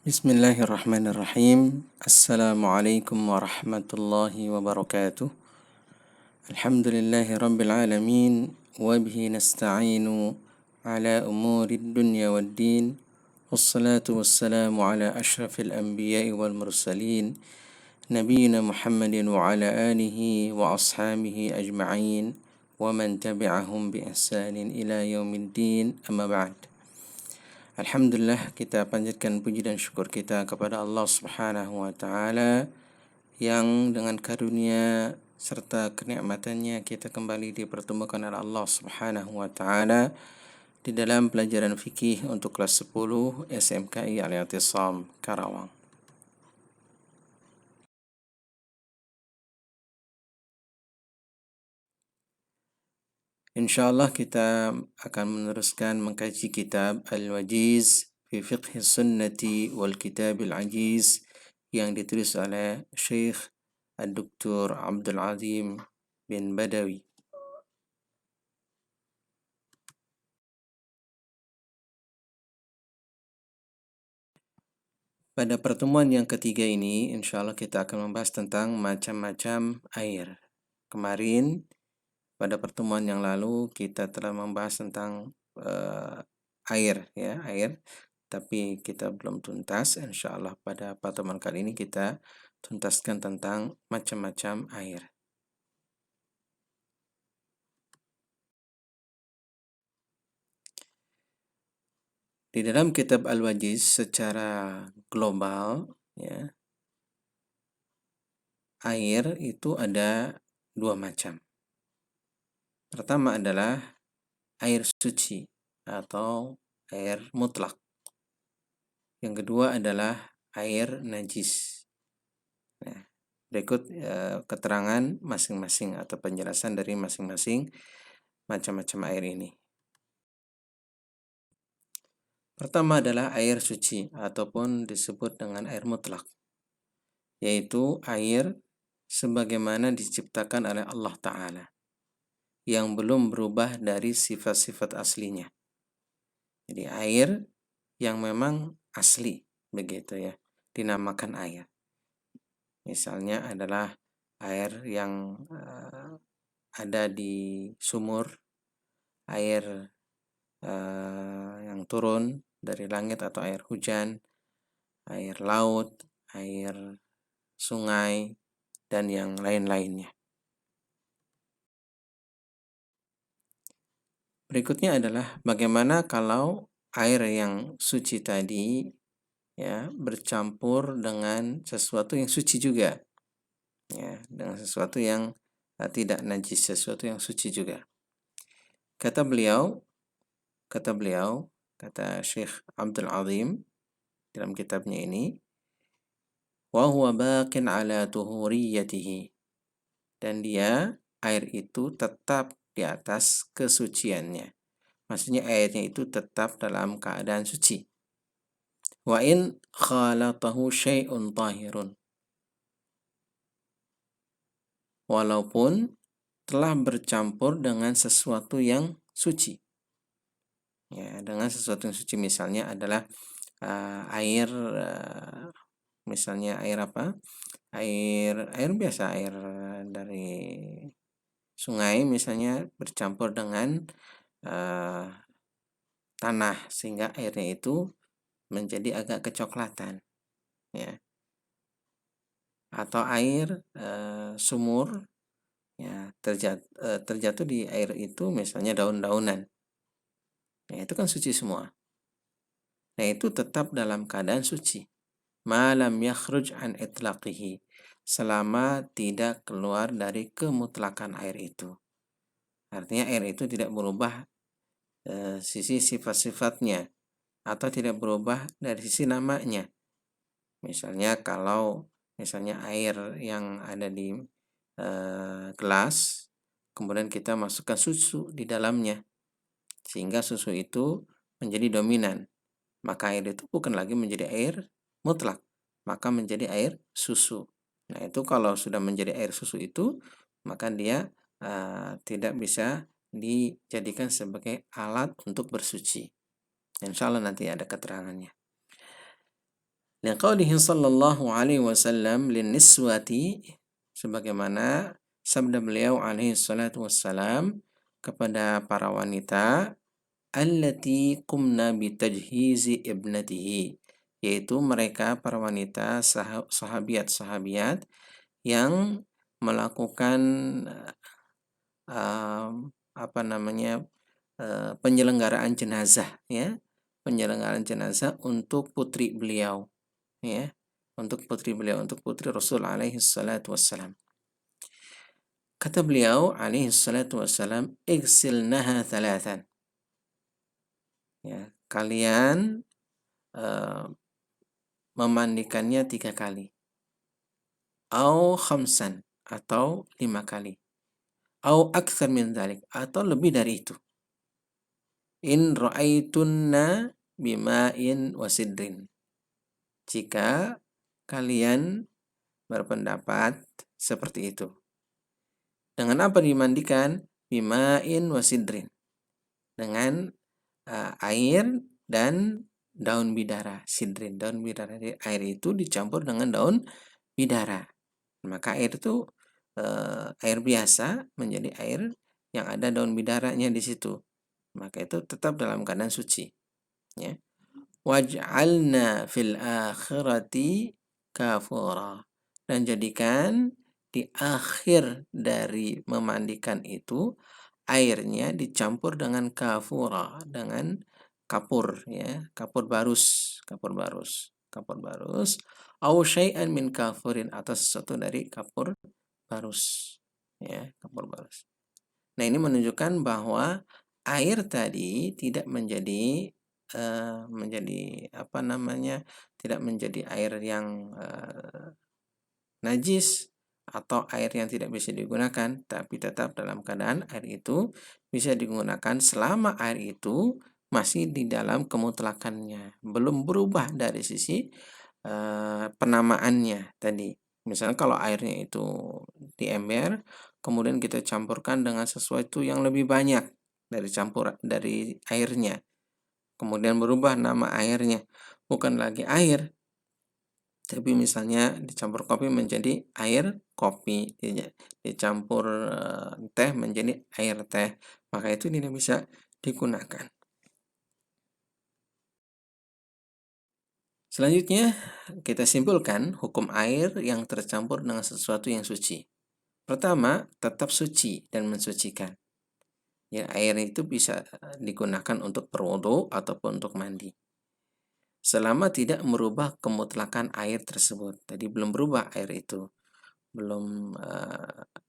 Bismillahirrahmanirrahim. Assalamualaikum warahmatullahi wabarakatuh. Alhamdulillahi rabbil alamin. Wa bihi nasta'inu ala umuri dunya waddin. Wassalatu wassalamu ala ashrafil anbiya'i wal mursalin. Nabiyyina Muhammadin wa ala alihi wa ashabihi ajma'in. Wa man tabi'ahum bi ihsanin ila yaumiddin. Amma ba'd. Alhamdulillah, kita panjatkan puji dan syukur kita kepada Allah Subhanahu wa taala yang dengan karunia serta kenikmatannya kita kembali dipertemukan oleh Allah Subhanahu wa taala di dalam pelajaran fikih untuk kelas 10 SMKI Al-I'tisam Karawang. Insyaallah kita akan meneruskan mengkaji kitab Al-Wajiz fi Fiqh Sunnati wal Kitab Al-Ajiz yang ditulis oleh Syekh Dr. Abdul Azim bin Badawi. Pada pertemuan yang ketiga ini, insyaallah kita akan membahas tentang macam-macam air. Kemarin pada pertemuan yang lalu kita telah membahas tentang air, tapi kita belum tuntas. Insyaallah pada pertemuan kali ini kita tuntaskan tentang macam-macam air. Di dalam kitab Al-Wajiz secara global, air itu ada dua macam. Pertama adalah air suci atau air mutlak. Yang kedua adalah air najis. Nah, berikut keterangan masing-masing atau penjelasan dari masing-masing macam-macam air ini. Pertama adalah air suci ataupun disebut dengan air mutlak, yaitu air sebagaimana diciptakan oleh Allah Ta'ala yang belum berubah dari sifat-sifat aslinya. Jadi air yang memang asli, begitu ya, dinamakan air. Misalnya adalah air yang ada di sumur, air yang turun dari langit atau air hujan, air laut, air sungai, dan yang lain-lainnya. Berikutnya adalah bagaimana kalau air yang suci tadi bercampur dengan sesuatu yang suci juga, dengan sesuatu yang tidak najis, sesuatu yang suci juga. Kata Syekh Abdul Azim dalam kitabnya ini, wa huwa baqin ala tuhuriyatihi, dan dia, air itu tetap di atas kesuciannya. Maksudnya airnya itu tetap dalam keadaan suci. Wa in khalatahu syai'un tahirun, walaupun telah bercampur dengan sesuatu yang suci. Ya, dengan sesuatu yang suci, misalnya adalah air, misalnya air apa? Air biasa, air dari sungai misalnya bercampur dengan tanah sehingga airnya itu menjadi agak kecoklatan, ya. Atau air sumur, ya, terjatuh di air itu misalnya daun-daunan, ya, itu kan suci semua. Nah, itu tetap dalam keadaan suci. Malam yakhruj an itlaqihi, selama tidak keluar dari kemutlakan air itu. Artinya air itu tidak berubah sisi sifat-sifatnya atau tidak berubah dari sisi namanya. Misalnya kalau air yang ada di gelas, kemudian kita masukkan susu di dalamnya sehingga susu itu menjadi dominan, maka air itu bukan lagi menjadi air mutlak, maka menjadi air susu. Nah, itu kalau sudah menjadi air susu itu, maka dia tidak bisa dijadikan sebagai alat untuk bersuci. Insya Allah nanti ada keterangannya. Liqaulihi sallallahu alaihi wasallam linniswati, sebagaimana sabda beliau alaihi salatu wassalam kepada para wanita, allati qumna bitajhizi ibnatihi, yaitu mereka para wanita sahabiat-sahabiat yang melakukan penyelenggaraan jenazah, ya, penyelenggaraan jenazah untuk putri beliau, ya, untuk putri beliau, untuk putri Rasul alaihi salatu wassalam. Kata beliau alaihi salatu wassalam, igsilnaha thalathan, ya, kalian memandikannya 3 kali, au khamsan, atau 5 kali, au akthar min dzalik, atau lebih dari itu. In ra'aitunna bima'in wasidrin, jika kalian berpendapat seperti itu. Dengan apa dimandikan? Bima'in wasidrin, dengan air dan daun bidara. Sidrin, daun bidara. Jadi air itu dicampur dengan daun bidara. Maka air itu air biasa menjadi air yang ada daun bidaranya di situ. Maka itu tetap dalam keadaan suci. Ya. Waj'alna fil akhirati kafura, dan jadikan di akhir dari memandikan itu airnya dicampur dengan kafura, dengan kapur, ya, kapur barus, au syai'an min kafurin, atau sesuatu dari kapur barus, ya, kapur barus. Nah, ini menunjukkan bahwa air tadi tidak menjadi tidak menjadi air yang najis atau air yang tidak bisa digunakan, tapi tetap dalam keadaan air itu bisa digunakan selama air itu masih di dalam kemutlakannya, belum berubah dari sisi penamaannya tadi. Misalnya kalau airnya itu di ember, kemudian kita campurkan dengan sesuatu yang lebih banyak dari airnya, kemudian berubah nama airnya, bukan lagi air, tapi misalnya dicampur kopi menjadi air kopi, dicampur teh menjadi air teh, maka itu tidak bisa digunakan. Selanjutnya kita simpulkan hukum air yang tercampur dengan sesuatu yang suci. Pertama, tetap suci dan mensucikan. Ya, air itu bisa digunakan untuk berwudu ataupun untuk mandi, selama tidak merubah kemutlakan air tersebut. Tadi belum berubah air itu, belum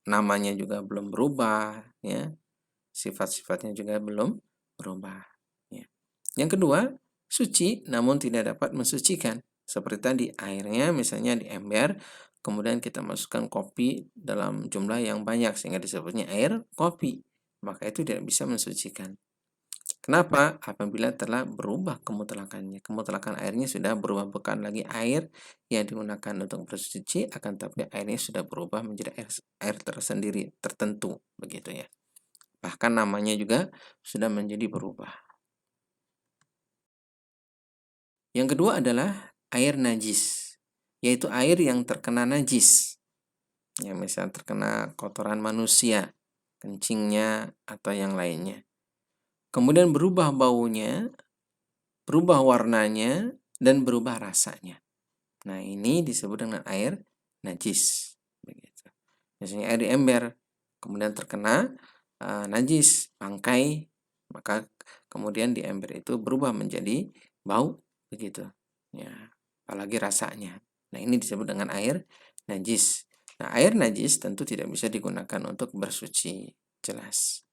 namanya juga belum berubah, ya, sifat-sifatnya juga belum berubah, ya. Yang kedua, suci namun tidak dapat mensucikan. Seperti tadi, airnya misalnya di ember, kemudian kita masukkan kopi dalam jumlah yang banyak sehingga disebutnya air kopi, maka itu tidak bisa mensucikan. Kenapa? Apabila telah berubah kemutlakannya. Kemutlakan airnya sudah berubah, bukan lagi air yang digunakan untuk bersuci, akan tapi airnya sudah berubah menjadi air tersendiri, tertentu, begitu ya. Bahkan namanya juga sudah menjadi berubah. Yang kedua adalah air najis, yaitu air yang terkena najis. Ya, misalnya terkena kotoran manusia, kencingnya atau yang lainnya. Kemudian berubah baunya, berubah warnanya, dan berubah rasanya. Nah, ini disebut dengan air najis. Begitu. Misalnya air di ember, kemudian terkena najis, bangkai, maka kemudian di ember itu berubah menjadi bau, begitu. Ya, apalagi rasanya. Nah, ini disebut dengan air najis. Nah, air najis tentu tidak bisa digunakan untuk bersuci, jelas.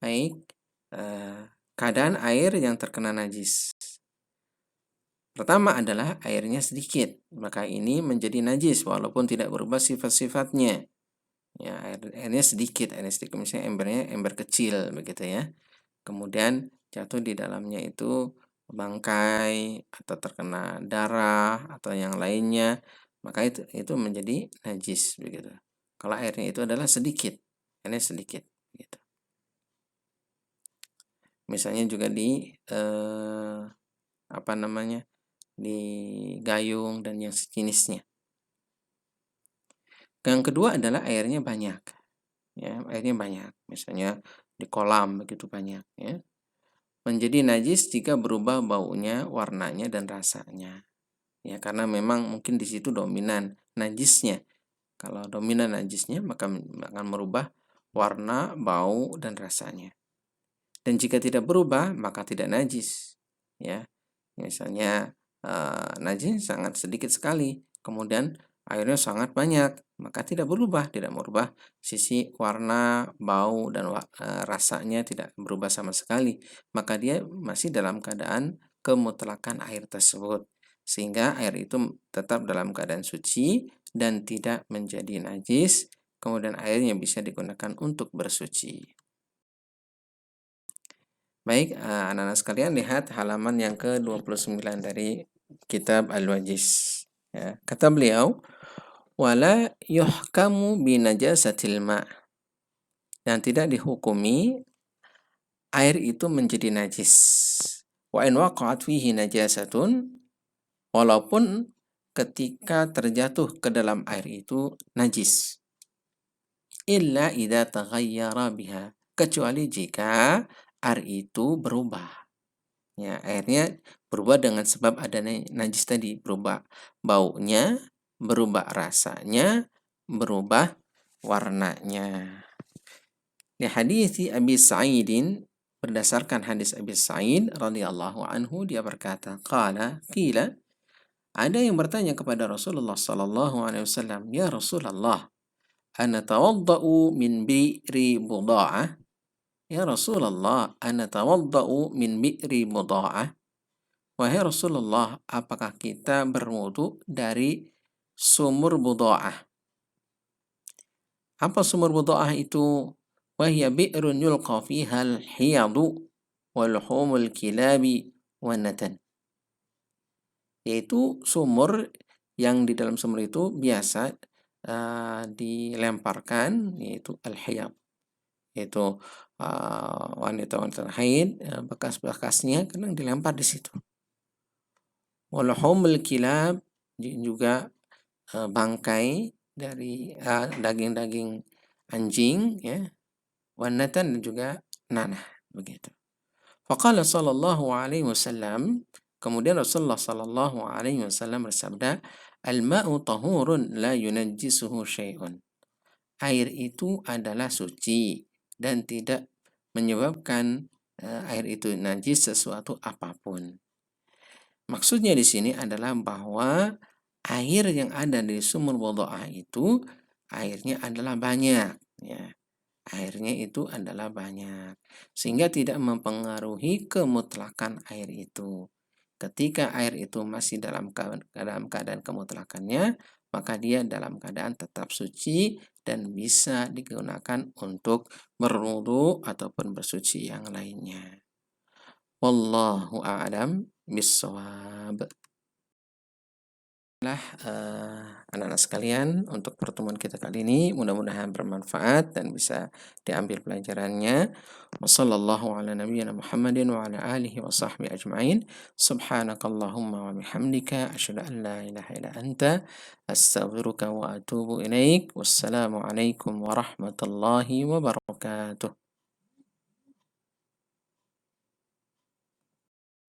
Baik, keadaan air yang terkena najis. Pertama adalah airnya sedikit, maka ini menjadi najis walaupun tidak berubah sifat-sifatnya. Ya, airnya sedikit, misalnya ember kecil, begitu ya. Kemudian jatuh di dalamnya itu bangkai atau terkena darah atau yang lainnya, maka itu menjadi najis, begitu. Kalau airnya itu adalah sedikit, airnya sedikit, gitu. Misalnya juga di di gayung dan yang sejenisnya. Yang kedua adalah airnya banyak, ya, airnya banyak, misalnya di kolam begitu banyak, ya. Menjadi najis jika berubah baunya, warnanya, dan rasanya. Ya, karena memang mungkin di situ dominan najisnya. Kalau dominan najisnya maka akan merubah warna, bau, dan rasanya. Dan jika tidak berubah maka tidak najis. Ya, misalnya najis sangat sedikit sekali, kemudian airnya sangat banyak, maka tidak berubah, tidak merubah sisi warna, bau, dan rasanya tidak berubah sama sekali. Maka dia masih dalam keadaan kemutlakan air tersebut, sehingga air itu tetap dalam keadaan suci dan tidak menjadi najis. Kemudian airnya bisa digunakan untuk bersuci. Baik, anak-anak sekalian, lihat halaman yang ke-29 dari kitab Al-Wajiz. Ya, kata beliau, wala yuhkamu binajasatil ma', dan tidak dihukumi air itu menjadi najis. Wa in waqa'at fihi najasatun, walaupun ketika terjatuh ke dalam air itu najis. Illa idza taghayyara biha, kecuali jika air itu berubah. Ya, airnya berubah dengan sebab adanya najis tadi, berubah baunya, berubah rasanya, berubah warnanya. Di hadis Abi Sa'idin, berdasarkan hadis Abi Sa'id radhiyallahu anhu, dia berkata, qila, ada yang bertanya kepada Rasulullah sallallahu alaihi wasallam, ya Rasulullah, ana tawadda'u min bi'ri buda'ah. Ya Rasulullah, ana tawadda'u min bi'ri buda'ah. Wahai Rasulullah, apakah kita berwudu dari sumur buda'ah? Apa sumur buda'ah itu? Wahya bi'run yulqa fiha al-hiyadu wa luhumul kilabi wa natan. Yaitu sumur yang di dalam sumur itu biasa dilemparkan, yaitu al-hiyad, yaitu wanita-wanita haid, bekas-bekasnya kadang dilempar di situ. Walhumul kilab, juga bangkai dari daging-daging anjing, ya, wanatan, dan juga nanah, begitu. Faqala sallallahu alaihi wasallam, kemudian Rasulullah sallallahu alaihi wasallam bersabda, al-ma'u tahurun la yunajjisuhu syai'un. Air itu adalah suci dan tidak menyebabkan air itu najis sesuatu apapun. Maksudnya di sini adalah bahwa air yang ada di sumur wudu'ah itu airnya adalah banyak, ya. Airnya itu adalah banyak, sehingga tidak mempengaruhi kemutlakan air itu. Ketika air itu masih dalam keadaan kemutlakannya, maka dia dalam keadaan tetap suci dan bisa digunakan untuk berwudu ataupun bersuci yang lainnya. Wallahu a'lam bissawab. Anak-anak sekalian, untuk pertemuan kita kali ini mudah-mudahan bermanfaat dan bisa diambil pelajarannya. Wassallallahu ala nabiyyina Muhammadin wa ala alihi wa sahbihi ajma'in. Subhanakallahumma wa bihamdika asyhadu an la ilaha illa anta astaghfiruka wa atubu ilaik. Wassalamu alaikum warahmatullahi wabarakatuh.